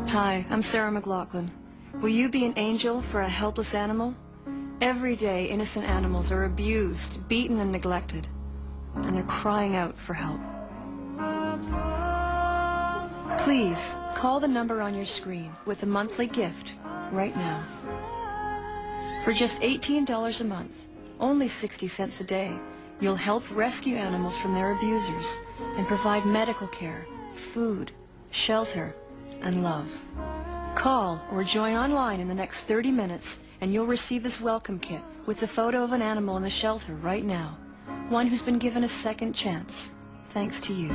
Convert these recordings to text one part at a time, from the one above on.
Hi, I'm Sarah McLaughlin. Will you be an angel for a helpless animal? Every day, innocent animals are abused, beaten, and neglected, and they're crying out for help. Please, call the number on your screen with a monthly gift right now. For just $18 a month, only 60 cents a day, you'll help rescue animals from their abusers and provide medical care, food, shelter, and love. Call or join online in the next 30 minutes and you'll receive this welcome kit with the photo of an animal in the shelter right now. One who's been given a second chance, thanks to you.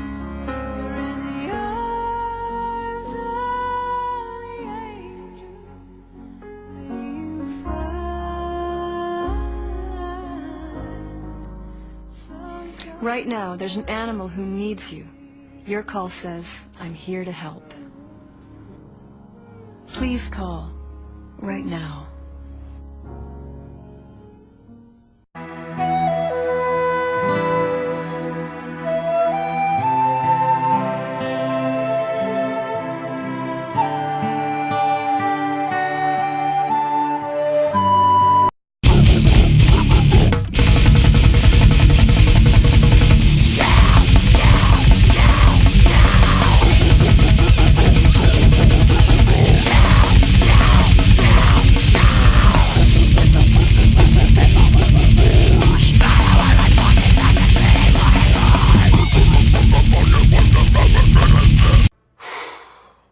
Right now, there's an animal who needs you. Your call says, I'm here to help. Please call right now.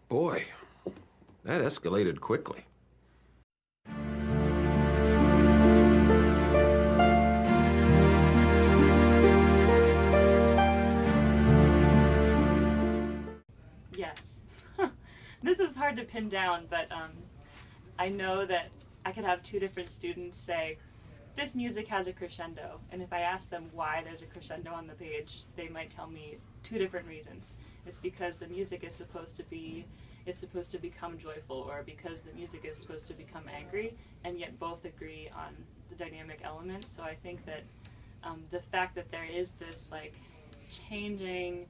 Boy, that escalated quickly. Yes. This is hard to pin down, but I know that I could have two different students say, this music has a crescendo, and if I ask them why there's a crescendo on the page, they might tell me two different reasons. It's because the music is supposed to become joyful, or because the music is supposed to become angry, and yet both agree on the dynamic elements. So I think that the fact that there is this like changing,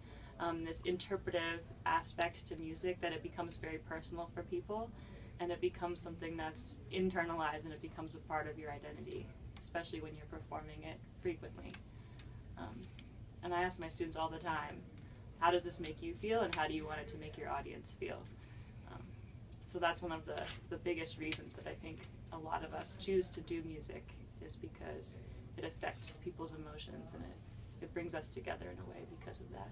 this interpretive aspect to music, that it becomes very personal for people, and it becomes something that's internalized, and it becomes a part of your identity, especially when you're performing it frequently. And I ask my students all the time, how does this make you feel, and how do you want it to make your audience feel? So that's one of the biggest reasons that I think a lot of us choose to do music, is because it affects people's emotions, and it brings us together in a way because of that.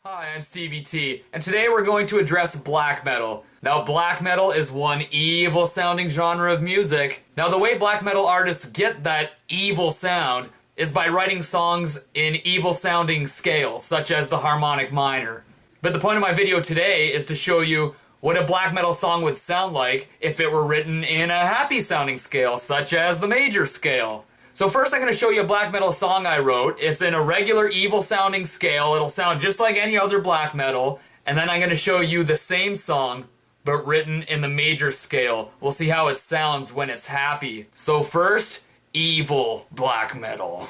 Hi, I'm Stevie T, and today we're going to address black metal. Now, black metal is one evil-sounding genre of music. Now, the way black metal artists get that evil sound is by writing songs in evil-sounding scales, such as the harmonic minor. But the point of my video today is to show you what a black metal song would sound like if it were written in a happy-sounding scale, such as the major scale. So first I'm going to show you a black metal song I wrote. It's in a regular evil-sounding scale. It'll sound just like any other black metal. And then I'm going to show you the same song, but written in the major scale. We'll see how it sounds when it's happy. So first, evil black metal.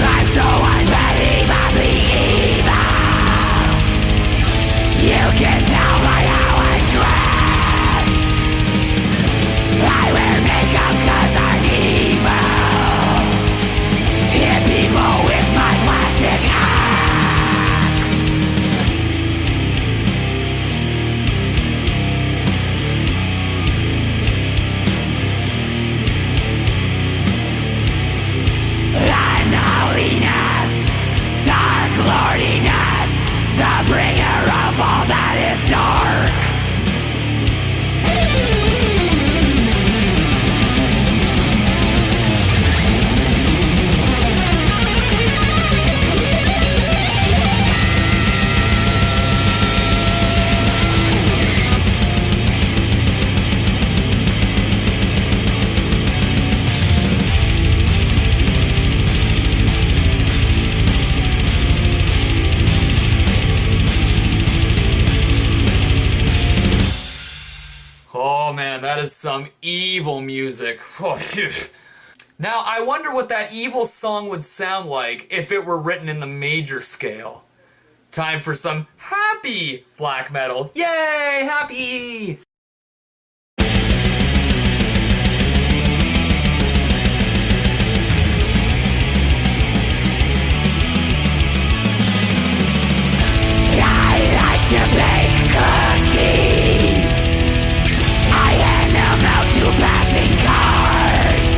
I'm so unbelievably evil. You can tell by how I dress. I wear makeup 'cause I'm evil. Hit people with my plastic eyes. was some evil music. Now, I wonder what that evil song would sound like if it were written in the major scale. Time for some happy black metal. Yay, happy! I like to bake cookies. I hand them out to passing cars.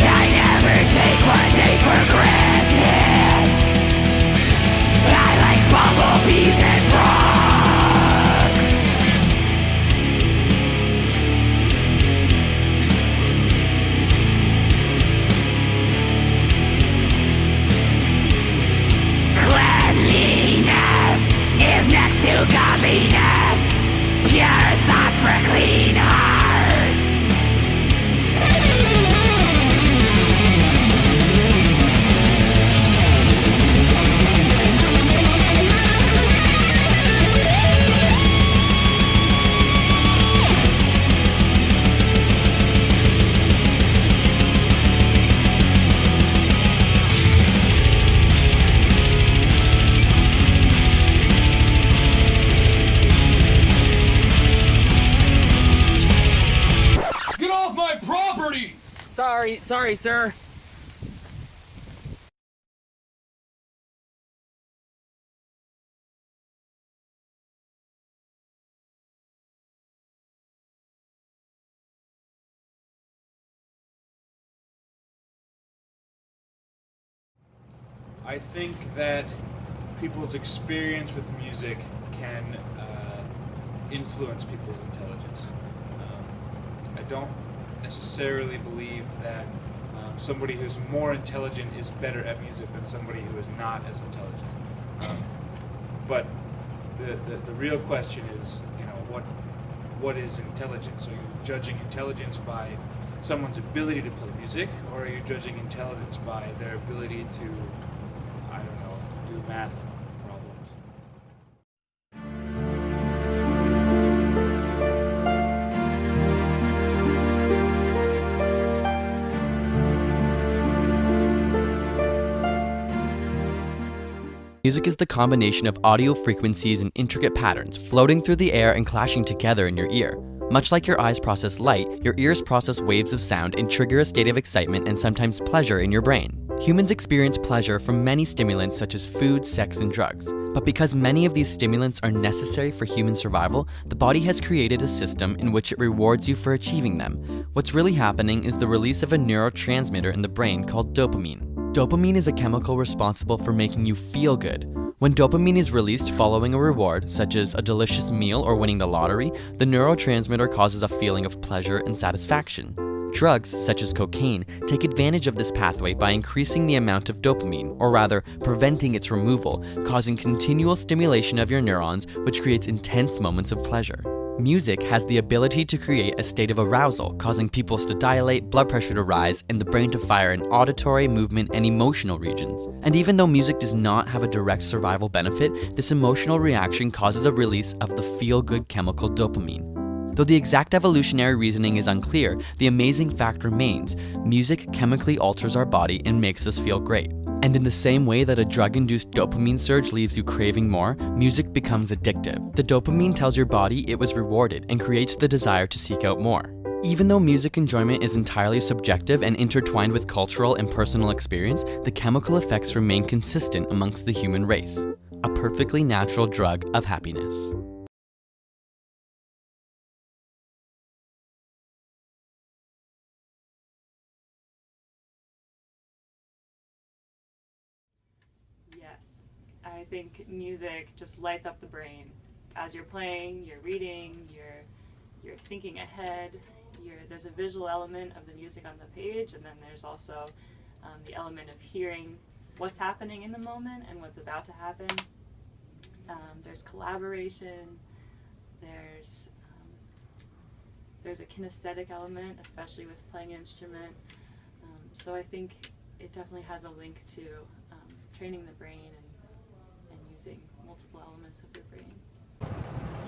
I never take one day for granted. I like bumblebees and frogs. Cleanliness is next to godliness. Pure thoughts for clean hearts. Get off my property! Sorry, sir. I think that people's experience with music can influence people's intelligence. I don't necessarily believe that somebody who's more intelligent is better at music than somebody who is not as intelligent. But the real question is, what is intelligence? Are you judging intelligence by someone's ability to play music, or are you judging intelligence by their ability to, I don't know, do math problems? Music is the combination of audio frequencies and intricate patterns floating through the air and clashing together in your ear. Much like your eyes process light, your ears process waves of sound and trigger a state of excitement and sometimes pleasure in your brain. Humans experience pleasure from many stimulants such as food, sex, and drugs. But because many of these stimulants are necessary for human survival, the body has created a system in which it rewards you for achieving them. What's really happening is the release of a neurotransmitter in the brain called dopamine. Dopamine is a chemical responsible for making you feel good. When dopamine is released following a reward, such as a delicious meal or winning the lottery, the neurotransmitter causes a feeling of pleasure and satisfaction. Drugs, such as cocaine, take advantage of this pathway by increasing the amount of dopamine, or rather, preventing its removal, causing continual stimulation of your neurons, which creates intense moments of pleasure. Music has the ability to create a state of arousal, causing pupils to dilate, blood pressure to rise, and the brain to fire in auditory, movement, and emotional regions. And even though music does not have a direct survival benefit, this emotional reaction causes a release of the feel-good chemical dopamine. Though the exact evolutionary reasoning is unclear, the amazing fact remains: music chemically alters our body and makes us feel great. And in the same way that a drug-induced dopamine surge leaves you craving more, music becomes addictive. The dopamine tells your body it was rewarded and creates the desire to seek out more. Even though music enjoyment is entirely subjective and intertwined with cultural and personal experience, the chemical effects remain consistent amongst the human race. A perfectly natural drug of happiness. Yes, I think music just lights up the brain. As you're playing, you're reading, you're thinking ahead. There's a visual element of the music on the page, and then there's also the element of hearing what's happening in the moment and what's about to happen. There's collaboration. There's a kinesthetic element, especially with playing an instrument. So I think it definitely has a link to training the brain and using multiple elements of your brain.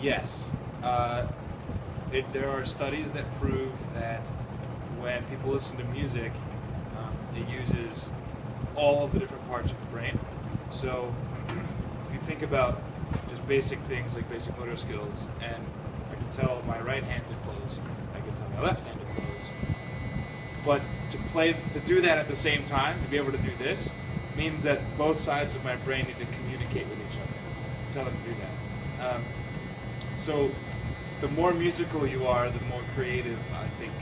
Yes. There are studies that prove that when people listen to music, it uses all of the different parts of the brain. So if you think about just basic things like basic motor skills, and I can tell my right hand to close, I can tell my left hand to close. But to do that at the same time, to be able to do this, means that both sides of my brain need to communicate with each other to tell them to do that. So the more musical you are, the more creative I think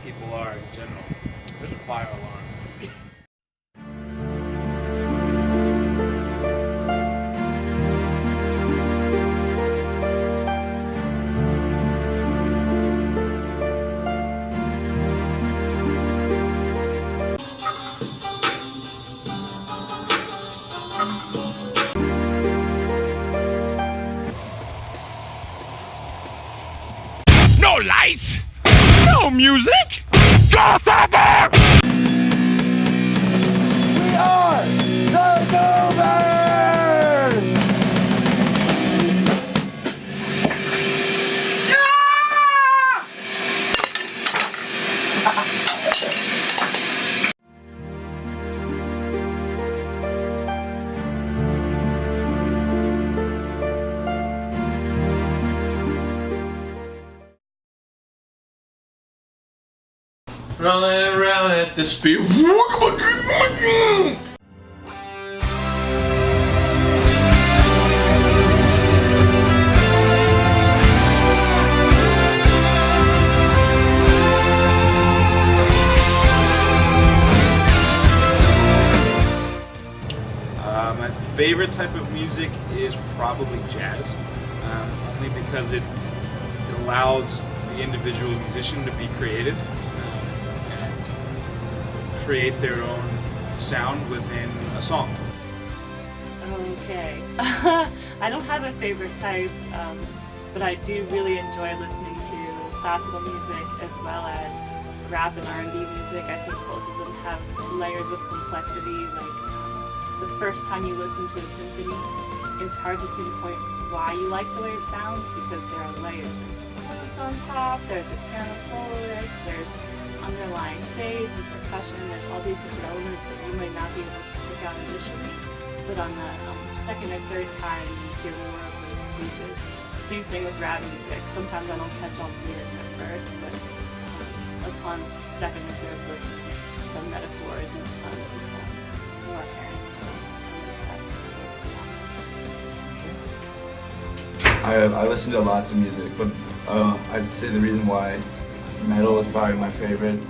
people are in general. There's a fire alarm. No lights! No music! Just over! We are the Goobers! Rolling around at the speed. My favorite type of music is probably jazz, only because it allows the individual musician to be creative and create their own sound within a song. Okay. I don't have a favorite type, but I do really enjoy listening to classical music as well as rap and R&B music. I think both of them have layers of complexity. Like the first time you listen to a symphony, it's hard to pinpoint why you like the way it sounds because there are layers. There's chords on top, there's a piano soloist, there's this underlying bass and percussion, there's all these different elements that you might not be able to pick out initially. But on the second or third time, you hear more of those pieces. Same thing with rap music. Sometimes I don't catch all the lyrics at first, but upon second or third listen, the metaphors and the puns become more apparent. So I listen to lots of music, but I'd say the reason why metal is probably my favorite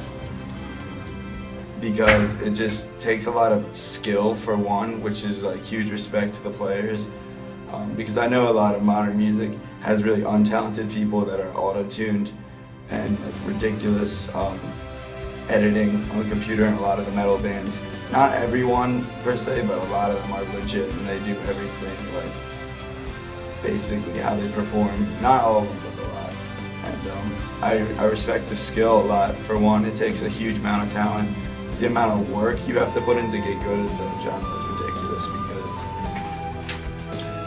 because it just takes a lot of skill for one, which is like huge respect to the players. Because I know a lot of modern music has really untalented people that are auto-tuned and like, ridiculous editing on the computer in a lot of the metal bands. Not everyone per se, but a lot of them are legit and they do everything like basically how they perform. Not all of them, but a lot. And I respect the skill a lot. For one, it takes a huge amount of talent. The amount of work you have to put in to get good at the genre is ridiculous because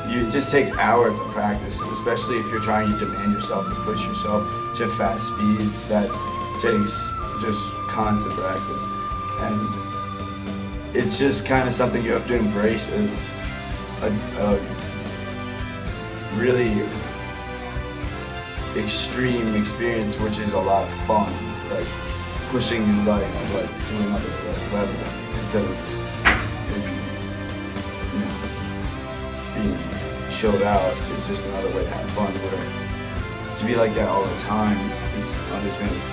it just takes hours of practice, especially if you're trying to demand yourself to push yourself to fast speeds. That takes just constant practice. And it's just kind of something you have to embrace as a really extreme experience, which is a lot of fun, like pushing your life like to another level instead of just being chilled out. It's just another way to have fun. Where to be like that all the time is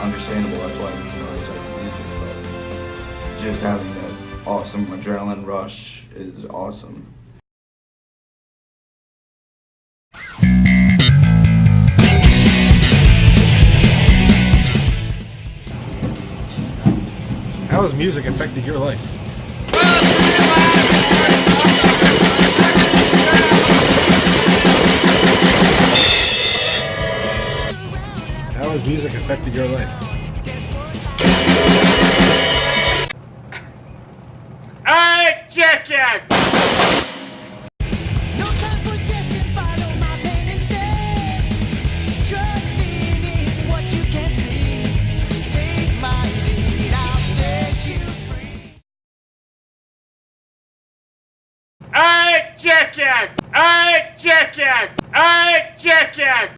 understandable. That's why I listen to other type of music. But just having that awesome adrenaline rush is awesome. How has music affected your life? How has music affected your life? Alright, check it! No time for guessing, follow my pain instead. chicken! Egg chicken! Egg chicken!